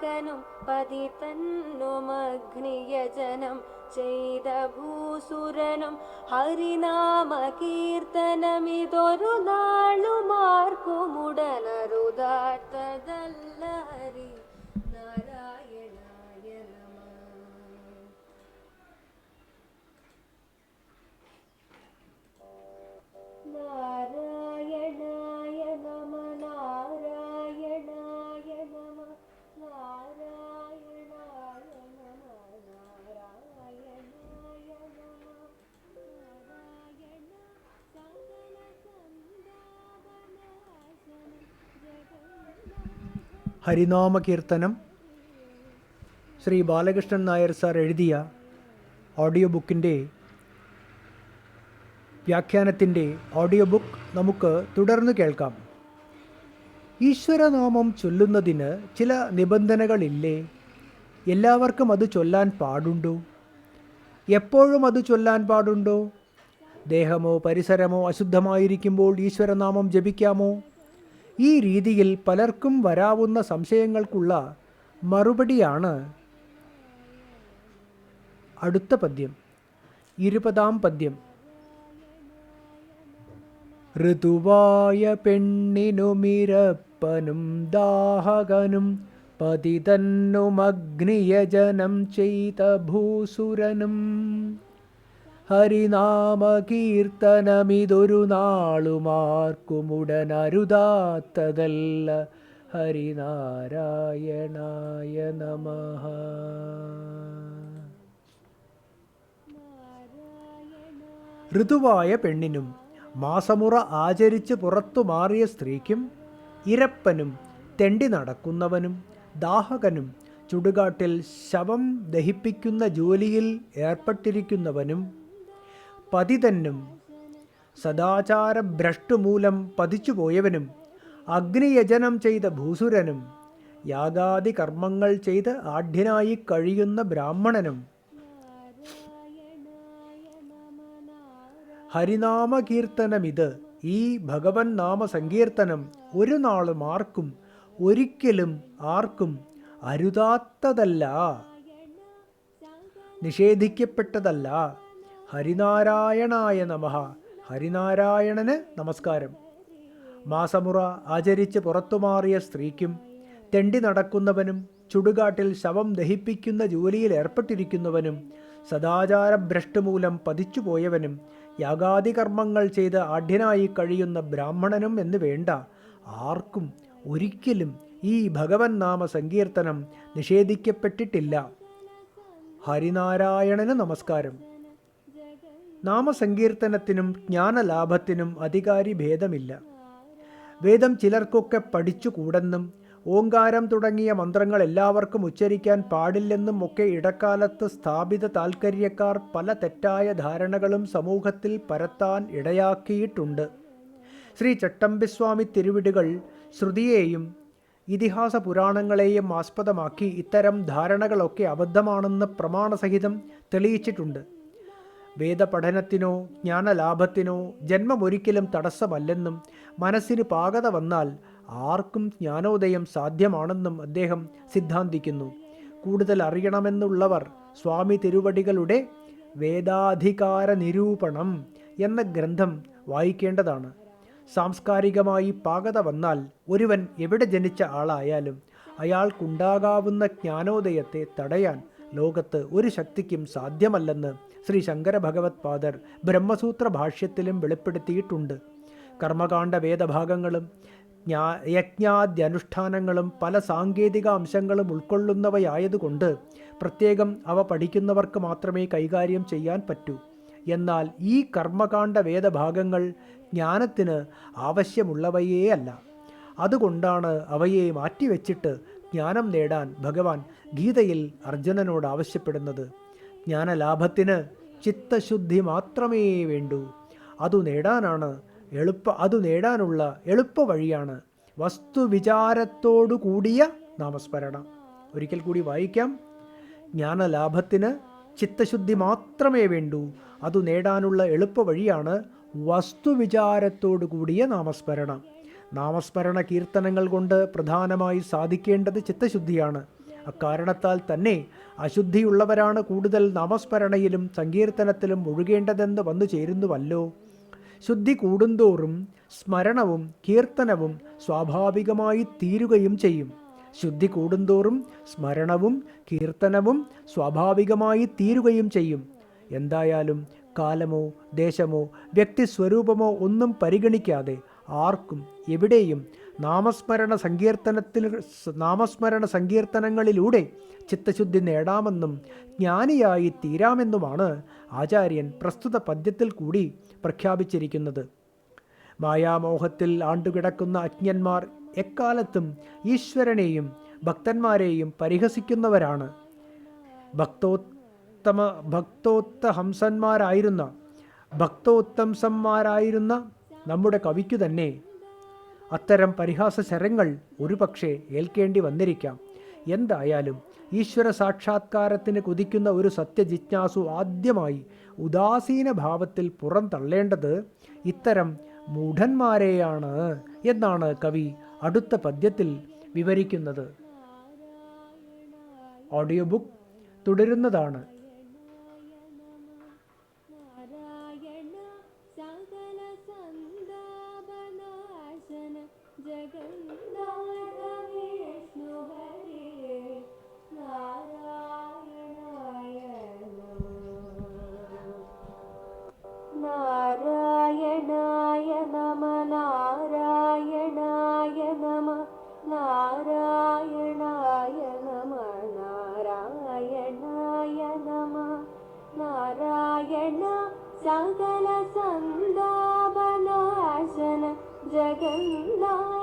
ദാഹകനും പതിതന്നുമഗ്നിയജനം ചെയ്ത ഭൂസുരനും ഹരിനാമ കീർത്തനമിതൊരു നാളുമാർക്കുമുടനരുതാത്തതല്ല. ഹരി നാരായണായ നമഃ. നാരായണായ നമ നാരായണായ നമ നാരായണായ നമ നാരായണായ നമ നാരായണ സകല സന്താപനാശനം ജഗന്നാഥ. ഹരിനാമ കീർത്തനം ശ്രീ ബാലകൃഷ്ണൻ നായർ സാർ എഴുതിയ ഓഡിയോ ബുക്കിൻ്റെ വ്യാഖ്യാനത്തിൻ്റെ ഓഡിയോ ബുക്ക് നമുക്ക് തുടർന്ന് കേൾക്കാം. ഈശ്വരനാമം ചൊല്ലുന്നതിന് ചില നിബന്ധനകളില്ലേ? എല്ലാവർക്കും അത് ചൊല്ലാൻ പാടുണ്ടോ? എപ്പോഴും അത് ചൊല്ലാൻ പാടുണ്ടോ? ദേഹമോ പരിസരമോ അശുദ്ധമായിരിക്കുമ്പോൾ ഈശ്വരനാമം ജപിക്കാമോ? ഈ രീതിയിൽ പലർക്കും വരാവുന്ന സംശയങ്ങൾക്കുള്ള മറുപടിയാണ് അടുത്ത പദ്യം. 20-ാം പദ്യം. ഋതുവായ പെണ്ണിനുമിരപ്പനും ദാഹകനും പതിതന്നുമഗ്നിയജനം ചെയ്ത ഭൂസുരനും ഹരിനാമ കീർത്തനമിതൊരു നാളുമാർക്കുമുടനരുതാത്തതല്ല. ഹരിനാരായണായ നമഃ. ഋതുവായ പെണ്ണിനും മാസമുറ ആചരിച്ച് പുറത്തു മാറിയ സ്ത്രീക്കും ഇരപ്പനും തെണ്ടി നടക്കുന്നവനും ദാഹകനും ചുടുകാട്ടിൽ ശവം ദഹിപ്പിക്കുന്ന ജോലിയിൽ ഏർപ്പെട്ടിരിക്കുന്നവനും പതിതന്നും സദാചാരഭ്രഷ്ടുമൂലം പതിച്ചുപോയവനും അഗ്നിയജനം ചെയ്ത ഭൂസുരനും യാഗാദി കർമ്മങ്ങൾ ചെയ്ത് ആഢ്യനായി കഴിയുന്ന ബ്രാഹ്മണനും ഹരിനാമ കീർത്തനമിത്, ഈ ഭഗവൻ നാമ സങ്കീർത്തനം ഒരു നാളും ആർക്കും ഒരിക്കലും ആർക്കും അരുതാത്തതല്ല, നിഷേധിക്കപ്പെട്ടതല്ല. ഹരിനാരായണായ നമഃ. ഹരിനാരായണന് നമസ്കാരം. മാസമുറ ആചരിച്ച് പുറത്തുമാറിയ സ്ത്രീക്കും തെണ്ടി നടക്കുന്നവനും ചുടുകാട്ടിൽ ശവം ദഹിപ്പിക്കുന്ന ജോലിയിൽ ഏർപ്പെട്ടിരിക്കുന്നവനും സദാചാരഭ്രഷ്ടുമൂലം പതിച്ചുപോയവനും യാഗാദി കർമ്മങ്ങൾ ചെയ്ത് ആഢ്യനായി കഴിയുന്ന ബ്രാഹ്മണനും എന്ന് വേണ്ട ആർക്കും ഒരിക്കലും ഈ ഭഗവൻ നാമ സങ്കീർത്തനം നിഷേധിക്കപ്പെട്ടിട്ടില്ല. ഹരിനാരായണന് നമസ്കാരം. നാമസങ്കീർത്തനത്തിനും ജ്ഞാനലാഭത്തിനും അധികാരി ഭേദമില്ല. വേദം ചിലർക്കൊക്കെ പഠിച്ചുകൂടെന്നും ഓങ്കാരം തുടങ്ങിയ മന്ത്രങ്ങൾ എല്ലാവർക്കും ഉച്ചരിക്കാൻ പാടില്ലെന്നും ഒക്കെ ഇടക്കാലത്ത് സ്ഥാപിത താൽപ്പര്യക്കാർ പല തെറ്റായ ധാരണകളും സമൂഹത്തിൽ പരത്താൻ ഇടയാക്കിയിട്ടുണ്ട്. ശ്രീ ചട്ടമ്പിസ്വാമി തിരുവിടുകൾ ശ്രുതിയെയും ഇതിഹാസ പുരാണങ്ങളെയും ആസ്പദമാക്കി ഇത്തരം ധാരണകളൊക്കെ അബദ്ധമാണെന്ന് പ്രമാണസഹിതം തെളിയിച്ചിട്ടുണ്ട്. വേദപഠനത്തിനോ ജ്ഞാനലാഭത്തിനോ ജന്മമൊരിക്കലും തടസ്സമല്ലെന്നും മനസ്സിന് പാകത വന്നാൽ ആർക്കും ജ്ഞാനോദയം സാധ്യമാണെന്നും അദ്ദേഹം സിദ്ധാന്തിക്കുന്നു. കൂടുതൽ അറിയണമെന്നുള്ളവർ സ്വാമി തിരുവടികളുടെ വേദാധികാര നിരൂപണം എന്ന ഗ്രന്ഥം വായിക്കേണ്ടതാണ്. സാംസ്കാരികമായി പാകത വന്നാൽ ഒരുവൻ എവിടെ ജനിച്ച ആളായാലും അയാൾക്കുണ്ടാകാവുന്ന ജ്ഞാനോദയത്തെ തടയാൻ ലോകത്ത് ഒരു ശക്തിക്കും സാധ്യമല്ലെന്ന് ശ്രീ ശങ്കര ഭഗവത് പാദർ ബ്രഹ്മസൂത്ര ഭാഷ്യത്തിലും വെളിപ്പെടുത്തിയിട്ടുണ്ട്. കർമ്മകാണ്ഡ വേദഭാഗങ്ങളും യജ്ഞാദ്യനുഷ്ഠാനങ്ങളും പല സാങ്കേതിക അംശങ്ങളും ഉൾക്കൊള്ളുന്നവയായതുകൊണ്ട് പ്രത്യേകം അവ പഠിക്കുന്നവർക്ക് മാത്രമേ കൈകാര്യം ചെയ്യാൻ പറ്റൂ. എന്നാൽ ഈ കർമ്മകാണ്ഡ വേദഭാഗങ്ങൾ ജ്ഞാനത്തിന് ആവശ്യമുള്ളവയേ അല്ല. അതുകൊണ്ടാണ് അവയെ മാറ്റിവെച്ചിട്ട് ജ്ഞാനം നേടാൻ ഭഗവാൻ ഗീതയിൽ അർജുനനോട് ആവശ്യപ്പെടുന്നത്. ജ്ഞാനലാഭത്തിന് ചിത്തശുദ്ധി മാത്രമേ വേണ്ടൂ. അത് നേടാനുള്ള എളുപ്പ വഴിയാണ് വസ്തുവിചാരത്തോടു കൂടിയ നാമസ്മരണം. ഒരിക്കൽ കൂടി വായിക്കാം. ജ്ഞാനലാഭത്തിന് ചിത്തശുദ്ധി മാത്രമേ വേണ്ടൂ. അത് നേടാനുള്ള എളുപ്പ വഴിയാണ് വസ്തുവിചാരത്തോടു കൂടിയ നാമസ്മരണം. നാമസ്മരണ കീർത്തനങ്ങൾ കൊണ്ട് പ്രധാനമായി സാധിക്കേണ്ടത് ചിത്തശുദ്ധിയാണ്. അക്കാരണത്താൽ തന്നെ അശുദ്ധിയുള്ളവരാണ് കൂടുതൽ നാമസ്മരണയിലും സങ്കീർത്തനത്തിലും മുഴുകേണ്ടതെന്ന് വന്നു ചേരുന്നുവല്ലോ. ശുദ്ധി കൂടുന്തോറും സ്മരണവും കീർത്തനവും സ്വാഭാവികമായി തീരുകയും ചെയ്യും. ശുദ്ധി കൂടുന്തോറും സ്മരണവും കീർത്തനവും സ്വാഭാവികമായി തീരുകയും ചെയ്യും. എന്തായാലും കാലമോ ദേശമോ വ്യക്തിസ്വരൂപമോ ഒന്നും പരിഗണിക്കാതെ ആർക്കും എവിടെയും നാമസ്മരണ സങ്കീർത്തനങ്ങളിലൂടെ ചിത്തശുദ്ധി നേടാമെന്നും ജ്ഞാനിയായി തീരാമെന്നുമാണ് ആചാര്യൻ പ്രസ്തുത പദ്യത്തിൽ കൂടി പ്രഖ്യാപിച്ചിരിക്കുന്നത്. മായാമോഹത്തിൽ ആണ്ടുകിടക്കുന്ന അജ്ഞന്മാർ എക്കാലത്തും ഈശ്വരനെയും ഭക്തന്മാരെയും പരിഹസിക്കുന്നവരാണ്. ഭക്തോത്തംസന്മാരായിരുന്ന നമ്മുടെ കവിക്കു തന്നെ അത്തരം പരിഹാസ ശരങ്ങൾ ഒരുപക്ഷെ ഏൽക്കേണ്ടി വന്നിരിക്കാം. എന്തായാലും ഈശ്വര സാക്ഷാത്കാരത്തിന് കുതിക്കുന്ന ഒരു സത്യജിജ്ഞാസു ആദ്യമായി ഉദാസീന ഭാവത്തിൽ പുറന്തള്ളേണ്ടത് ഇത്തരം മൂഢന്മാരെയാണ് എന്നാണ് കവി അടുത്ത പദ്യത്തിൽ വിവരിക്കുന്നത്. ഓഡിയോ ബുക്ക് തുടരുന്നതാണ്. നാരായണായ നമ നാരായണായ നമ നാരായണായ നമ നാരായണായ നമ നാരായണ സകല സന്താപനാശന ജഗന്നാഥ